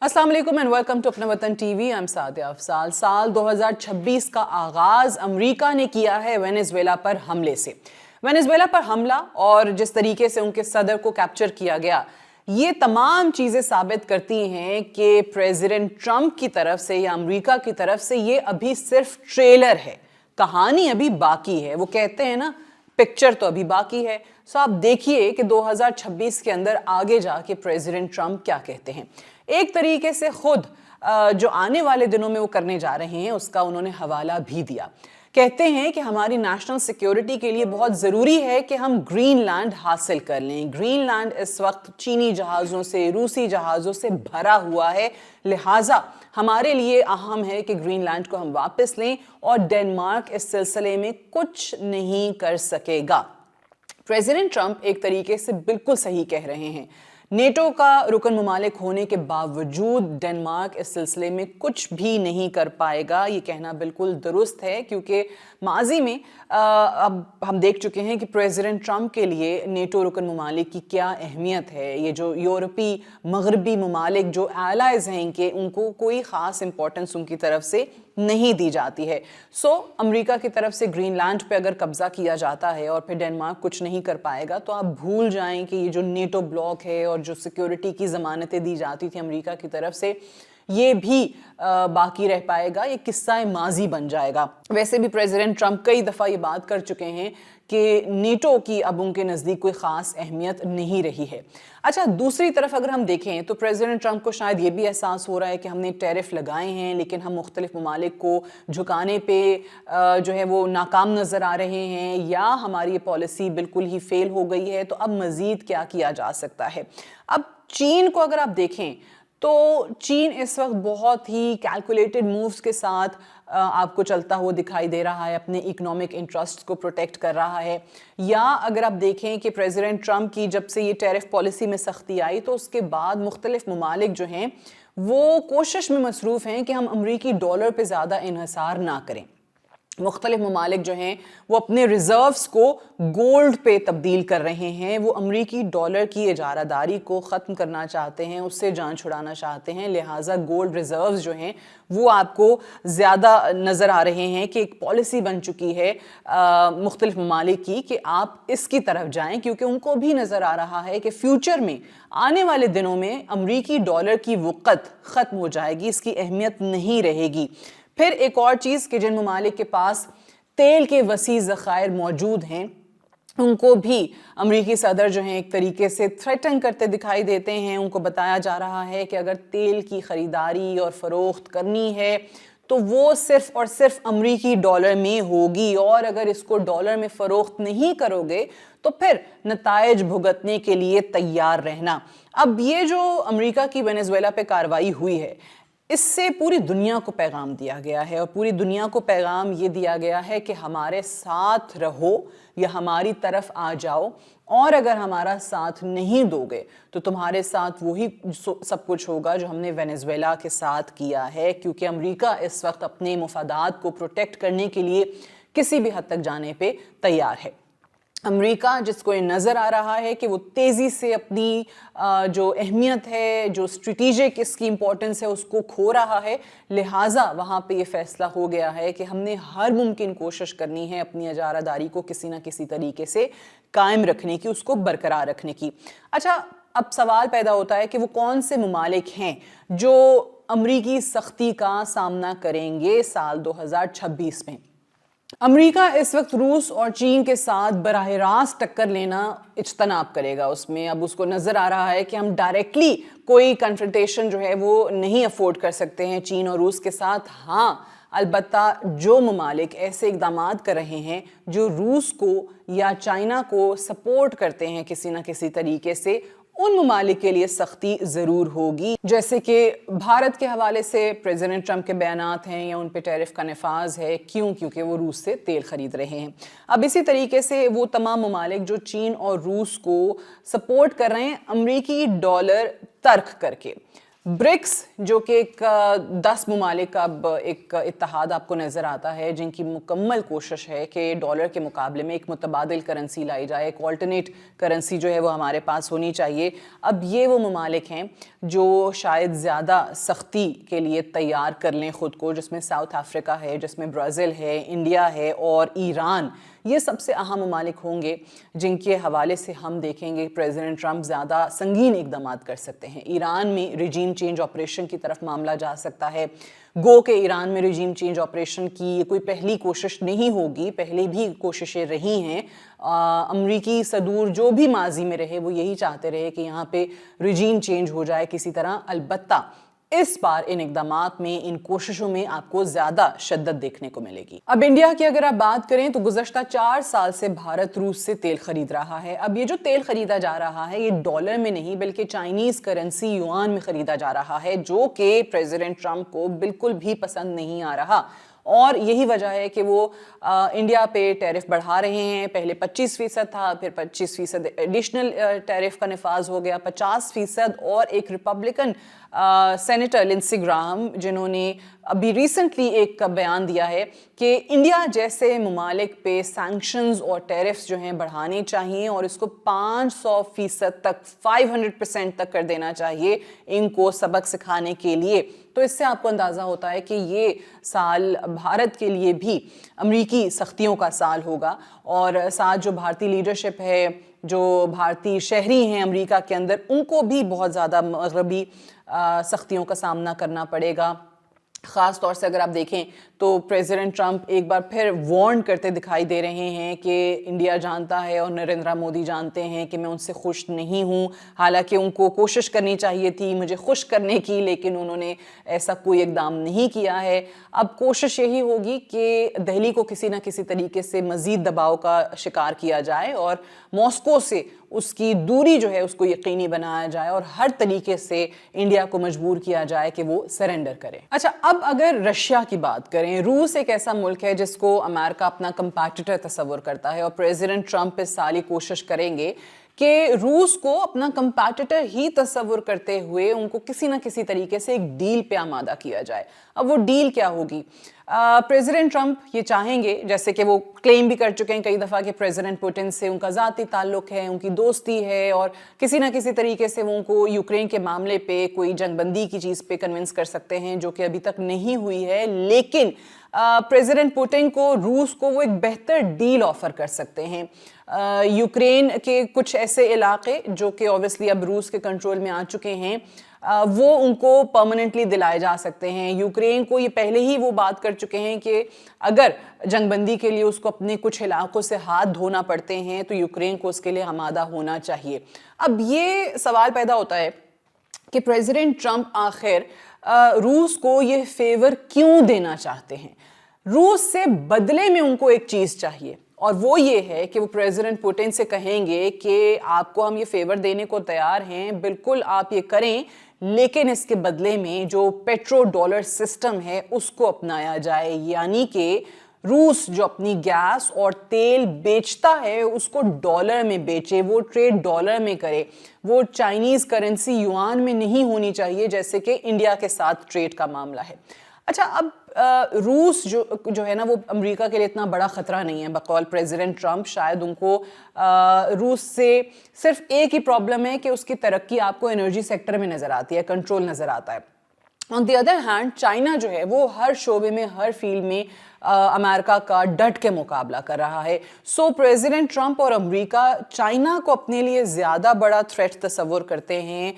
अस्सलाम वालेकुम and welcome to Apna Watan TV. I am Sadia Afzal. साल 2026 का आगाज अमेरिका ने किया है वेनेजुएला पर हमले से। वेनेजुएला पर हमला और जिस तरीके से उनके सदर को कैप्चर किया गया, ये तमाम चीज़ें साबित करती हैं कि प्रेसिडेंट ट्रंप की तरफ से या अमेरिका की तरफ से ये अभी सिर्फ ट्रेलर है, कहानी अभी बाकी है। वो कहते हैं ना, पिक्चर तो अभी बाकी है। सो आप देखिए कि 2026 के अंदर आगे जाके प्रेसिडेंट ट्रंप क्या कहते हैं। एक तरीके से खुद जो आने वाले दिनों में वो करने जा रहे हैं उसका उन्होंने हवाला भी दिया। कहते हैं कि हमारी नेशनल सिक्योरिटी के लिए बहुत ज़रूरी है कि हम ग्रीनलैंड हासिल कर लें। ग्रीनलैंड इस वक्त चीनी जहाज़ों से, रूसी जहाज़ों से भरा हुआ है, लिहाजा हमारे लिए अहम है कि ग्रीनलैंड को हम वापस लें और डेनमार्क इस सिलसिले में कुछ नहीं कर सकेगा। प्रेसिडेंट ट्रंप एक तरीके से बिल्कुल सही कह रहे हैं। नेटो का रुकन ममालिक होने के बावजूद डेनमार्क इस सिलसिले में कुछ भी नहीं कर पाएगा। ये कहना बिल्कुल दुरुस्त है, क्योंकि माजी में अब हम देख चुके हैं कि प्रेसिडेंट ट्रंप के लिए नेटो रुकन ममालिक की क्या अहमियत है। ये जो यूरोपी मगरबी ममालिक जो एलाइज हैं इनके, उनको कोई ख़ास इंपॉर्टेंस उनकी तरफ से नहीं दी जाती है। सो अमेरिका की तरफ से ग्रीनलैंड पे अगर कब्जा किया जाता है और फिर डेनमार्क कुछ नहीं कर पाएगा, तो आप भूल जाएं कि ये जो नेटो ब्लॉक है और जो सिक्योरिटी की ज़मानतें दी जाती थी अमेरिका की तरफ से, ये भी बाकी रह पाएगा। ये किस्सा माजी बन जाएगा। वैसे भी प्रेसिडेंट ट्रंप कई दफ़ा ये बात कर चुके हैं कि नेटो की अब उनके नज़दीक कोई ख़ास अहमियत नहीं रही है। अच्छा, दूसरी तरफ अगर हम देखें तो प्रेसिडेंट ट्रंप को शायद ये भी एहसास हो रहा है कि हमने टैरिफ लगाए हैं, लेकिन हम मुख्तलिफ ममालिक को झुकाने पे जो है वो नाकाम नज़र आ रहे हैं, या हमारी ये पॉलिसी बिल्कुल ही फेल हो गई है। तो अब मज़ीद क्या किया जा सकता है। अब चीन को अगर आप देखें तो चीन इस वक्त बहुत ही कैलकुलेटेड मूव्स के साथ आपको चलता हुआ दिखाई दे रहा है, अपने इकोनॉमिक इंटरेस्ट को प्रोटेक्ट कर रहा है। या अगर आप देखें कि प्रेसिडेंट ट्रंप की जब से ये टैरिफ पॉलिसी में सख्ती आई, तो उसके बाद मुख्तलिफ ममालिक जो हैं वो कोशिश में मसरूफ़ हैं कि हम अमरीकी डॉलर पे ज़्यादा इन्हिसार ना करें। मुख्तलिफ ममालिक जो हैं वो अपने रिज़र्व्स को गोल्ड पे तब्दील कर रहे हैं। वो अमरीकी डॉलर की इजारादारी को ख़त्म करना चाहते हैं, उससे जान छुड़ाना चाहते हैं। लिहाजा गोल्ड रिज़र्व्स जो हैं वो आपको ज़्यादा नज़र आ रहे हैं कि एक पॉलिसी बन चुकी है मुख्तलिफ ममालिक की कि आप इसकी तरफ जाएं, क्योंकि उनको भी नज़र आ रहा है कि फ्यूचर में आने वाले दिनों में अमरीकी डॉलर की वक़्त ख़त्म हो जाएगी, इसकी अहमियत नहीं रहेगी। फिर एक और चीज़ कि जिन ममालिक के पास तेल के वसी ज़खायर मौजूद हैं, उनको भी अमरीकी सदर जो हैं एक तरीके से थ्रेटन करते दिखाई देते हैं। उनको बताया जा रहा है कि अगर तेल की ख़रीदारी और फ़रोख्त करनी है तो वो सिर्फ़ और सिर्फ अमरीकी डॉलर में होगी, और अगर इसको डॉलर में फ़रोख्त नहीं करोगे तो फिर नताइज भुगतने के लिए तैयार रहना। अब ये जो अमरीका की वेनेजुएला पे कार्रवाई हुई है, इससे पूरी दुनिया को पैगाम दिया गया है, और पूरी दुनिया को पैगाम ये दिया गया है कि हमारे साथ रहो या हमारी तरफ आ जाओ, और अगर हमारा साथ नहीं दोगे तो तुम्हारे साथ वही सब कुछ होगा जो हमने वेनेजुएला के साथ किया है। क्योंकि अमेरिका इस वक्त अपने मुफादात को प्रोटेक्ट करने के लिए किसी भी हद तक जाने पे तैयार है। अमेरिका जिसको ये नज़र आ रहा है कि वो तेज़ी से अपनी जो अहमियत है, जो स्ट्रेटेजिक इसकी इम्पोर्टेंस है, उसको खो रहा है। लिहाजा वहाँ पे ये फ़ैसला हो गया है कि हमने हर मुमकिन कोशिश करनी है अपनी इजारादारी को किसी न किसी तरीके से कायम रखने की, उसको बरकरार रखने की। अच्छा, अब सवाल पैदा होता है कि वो कौन से ममालिक हैं जो अमरीकी सख्ती का सामना करेंगे साल 2026 में। अमेरिका इस वक्त रूस और चीन के साथ बराह रास्त टक्कर लेना इज्तनाब करेगा। उसमें अब उसको नज़र आ रहा है कि हम डायरेक्टली कोई कन्फ्रंटेशन जो है वो नहीं अफोर्ड कर सकते हैं चीन और रूस के साथ। हाँ, अलबत्ता जो ममालिक ऐसे इक़दाम कर रहे हैं जो रूस को या चाइना को सपोर्ट करते हैं किसी न किसी तरीके से, उन ममालिक के लिए सख्ती ज़रूर होगी। जैसे कि भारत के हवाले से प्रेसिडेंट ट्रंप के बयानात हैं या उन पे टैरिफ का नफाज है, क्योंकि वो रूस से तेल ख़रीद रहे हैं। अब इसी तरीके से वो तमाम ममालिक जो चीन और रूस को सपोर्ट कर रहे हैं अमरीकी डॉलर तर्क करके, ब्रिक्स जो कि एक 10 ममालिक का अब एक इत्तेहाद आपको नज़र आता है, जिनकी मुकम्मल कोशिश है कि डॉलर के मुकाबले में एक मुतबादिल करेंसी लाई जाए, एक ऑल्टरनेट करेंसी जो है वो हमारे पास होनी चाहिए। अब ये वो ममालिक हैं जो शायद ज़्यादा सख्ती के लिए तैयार कर लें ख़ुद को, जिसमें साउथ अफ्रीका है, जिसमें ब्राज़ील है, इंडिया है और ईरान। ये सबसे अहम ममालिक होंगे जिनके हवाले से हम देखेंगे प्रेसिडेंट ट्रंप ज़्यादा संगीन इक़दाम कर सकते हैं। ईरान में रिजीम चेंज ऑपरेशन की तरफ मामला जा सकता है। गो के ईरान में रिजीम चेंज ऑपरेशन की कोई पहली कोशिश नहीं होगी, पहले भी कोशिशें रही हैं। अमरीकी सदूर जो भी माजी में रहे वो यही चाहते रहे कि यहाँ पे रिजीम चेंज हो जाए किसी तरह। अलबत्ता इस बार इन इक़दामात में, इन कोशिशों में आपको ज़्यादा शिद्दत देखने को मिलेगी। अब इंडिया की अगर आप बात करें तो गुज़श्ता 4 साल से भारत रूस से तेल खरीद रहा है। अब ये जो तेल खरीदा जा रहा है ये डॉलर में नहीं बल्कि चाइनीज़ करेंसी युआन में खरीदा जा रहा है, जो कि प्रेसिडेंट ट्रंप को बिल्कुल भी पसंद नहीं आ रहा। और यही वजह है कि वो इंडिया पे टैरिफ बढ़ा रहे हैं। पहले 25% था, फिर 25% एडिशनल टैरिफ का निफाज हो गया, 50%। और एक रिपब्लिकन सेनेटर लिंडसे ग्राहम, जिन्होंने अभी रिसेंटली एक बयान दिया है कि इंडिया जैसे ममालिक पे सैंक्शंस और टैरिफ्स जो हैं बढ़ाने चाहिए और इसको 500% तक, 500% तक कर देना चाहिए इनको सबक सिखाने के लिए। तो इससे आपको अंदाज़ा होता है कि ये साल भारत के लिए भी अमरीकी सख्तियों का साल होगा। और साथ जो भारतीय लीडरशिप है, जो भारतीय शहरी हैं अमेरिका के अंदर, उनको भी बहुत ज़्यादा मग़रबी सख्तियों का सामना करना पड़ेगा। ख़ास तौर से अगर आप देखें तो प्रेसिडेंट ट्रंप एक बार फिर वार्न करते दिखाई दे रहे हैं कि इंडिया जानता है और नरेंद्र मोदी जानते हैं कि मैं उनसे खुश नहीं हूं। हालांकि उनको कोशिश करनी चाहिए थी मुझे खुश करने की, लेकिन उन्होंने ऐसा कोई इक़दाम नहीं किया है। अब कोशिश यही होगी कि दिल्ली को किसी न किसी तरीके से मज़ीद दबाव का शिकार किया जाए और मॉस्को से उसकी दूरी जो है उसको यकीनी बनाया जाए और हर तरीके से इंडिया को मजबूर किया जाए कि वो सरेंडर करे। अच्छा, अब अगर रशिया की बात करें, रूस एक ऐसा मुल्क है जिसको अमेरिका अपना कंपैटिटर तस्वुर करता है और प्रेसिडेंट ट्रंप इस साल ही कोशिश करेंगे कि रूस को अपना कंपैटिटर ही तस्वुर करते हुए उनको किसी ना किसी तरीके से एक डील पे आमादा किया जाए। अब वो डील क्या होगी? प्रेसिडेंट ट्रंप ये चाहेंगे, जैसे कि वो क्लेम भी कर चुके हैं कई दफ़ा कि प्रेसिडेंट पुतिन से उनका ज़ाती ताल्लुक़ है, उनकी दोस्ती है और किसी ना किसी तरीके से वो उनको यूक्रेन के मामले पे कोई जंगबंदी की चीज़ पे कन्विंस कर सकते हैं, जो कि अभी तक नहीं हुई है। लेकिन प्रेसिडेंट पुतिन को, रूस को वो एक बेहतर डील ऑफ़र कर सकते हैं। यूक्रेन के कुछ ऐसे इलाके जो कि ऑब्वियसली अब रूस के कंट्रोल में आ चुके हैं, वो उनको परमानेंटली दिलाए जा सकते हैं। यूक्रेन को ये पहले ही वो बात कर चुके हैं कि अगर जंगबंदी के लिए उसको अपने कुछ इलाकों से हाथ धोना पड़ते हैं तो यूक्रेन को उसके लिए आमादा होना चाहिए। अब ये सवाल पैदा होता है कि प्रेसिडेंट ट्रंप आखिर रूस को ये फेवर क्यों देना चाहते हैं? रूस से बदले में उनको एक चीज़ चाहिए और वो ये है कि वो प्रेसिडेंट पुतिन से कहेंगे कि आपको हम ये फेवर देने को तैयार हैं, बिल्कुल आप ये करें, लेकिन इसके बदले में जो पेट्रो डॉलर सिस्टम है उसको अपनाया जाए। यानी कि रूस जो अपनी गैस और तेल बेचता है उसको डॉलर में बेचे, वो ट्रेड डॉलर में करे, वो चाइनीज़ करेंसी युआन में नहीं होनी चाहिए जैसे कि इंडिया के साथ ट्रेड का मामला है। अच्छा, अब रूस जो है ना वो अमेरिका के लिए इतना बड़ा ख़तरा नहीं है बकौल प्रेसिडेंट ट्रंप। शायद उनको रूस से सिर्फ एक ही प्रॉब्लम है कि उसकी तरक्की आपको एनर्जी सेक्टर में नज़र आती है, कंट्रोल नज़र आता है। On the other hand China जो है वो हर शोबे में, हर फील्ड में अमेरिका का डट के मुकाबला कर रहा है। सो प्रेसिडेंट ट्रंप और अमेरिका चाइना को अपने लिए ज़्यादा बड़ा थ्रेट तस्वुर करते हैं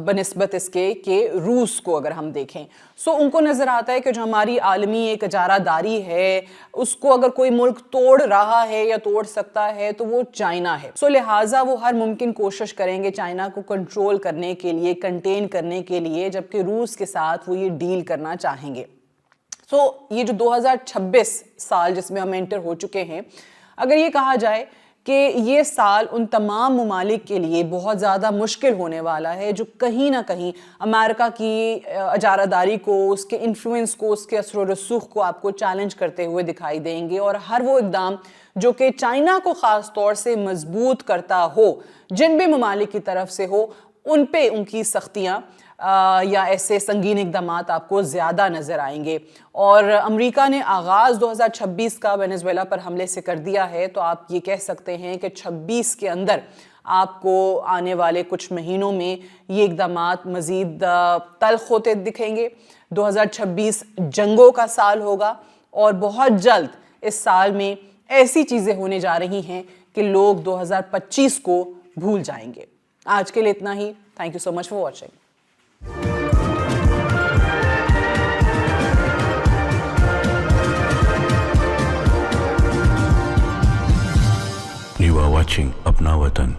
बनिस्बत इसके कि रूस को अगर हम देखें। सो उनको नज़र आता है कि जो हमारी आलमी एक इजारादारी है उसको अगर कोई मुल्क तोड़ रहा है या तोड़ सकता है तो वो चाइना है। सो लिहाजा वो हर मुमकिन कोशिश करेंगे चाइना को कंट्रोल करने के लिए, कंटेन करने के लिए, जबकि रूस के साथ वो ये डील करना चाहेंगे। सो ये जो 2026 साल जिसमें हम एंटर हो चुके हैं, अगर ये कहा जाए कि ये साल उन तमाम ममालिक के लिए बहुत ज़्यादा मुश्किल होने वाला है जो कहीं ना कहीं अमेरिका की इजारादारी को, उसके इन्फ्लुएंस को, उसके असर व रसूख को आपको चैलेंज करते हुए दिखाई देंगे। और हर वो इक़दाम जो कि चाइना को ख़ास तौर से मजबूत करता हो, जिन भी ममालिक की तरफ से हो, ان پہ ان کی سختیاں یا ایسے سنگین اقدامات آپ کو زیادہ نظر آئیں گے. اور امریکہ نے آغاز 2026 کا وینزویلا پر حملے سے کر دیا ہے تو آپ یہ کہہ سکتے ہیں کہ 26 کے اندر آپ کو آنے والے کچھ مہینوں میں یہ اقدامات مزید تلخ ہوتے دکھیں گے. 2026 جنگوں کا سال ہوگا اور بہت جلد اس سال میں ایسی چیزیں ہونے جا رہی ہیں کہ لوگ 2025 کو بھول جائیں گے. آج کے لیے اتنا ہی. Thank you so much for watching. You are watching Apna Watan.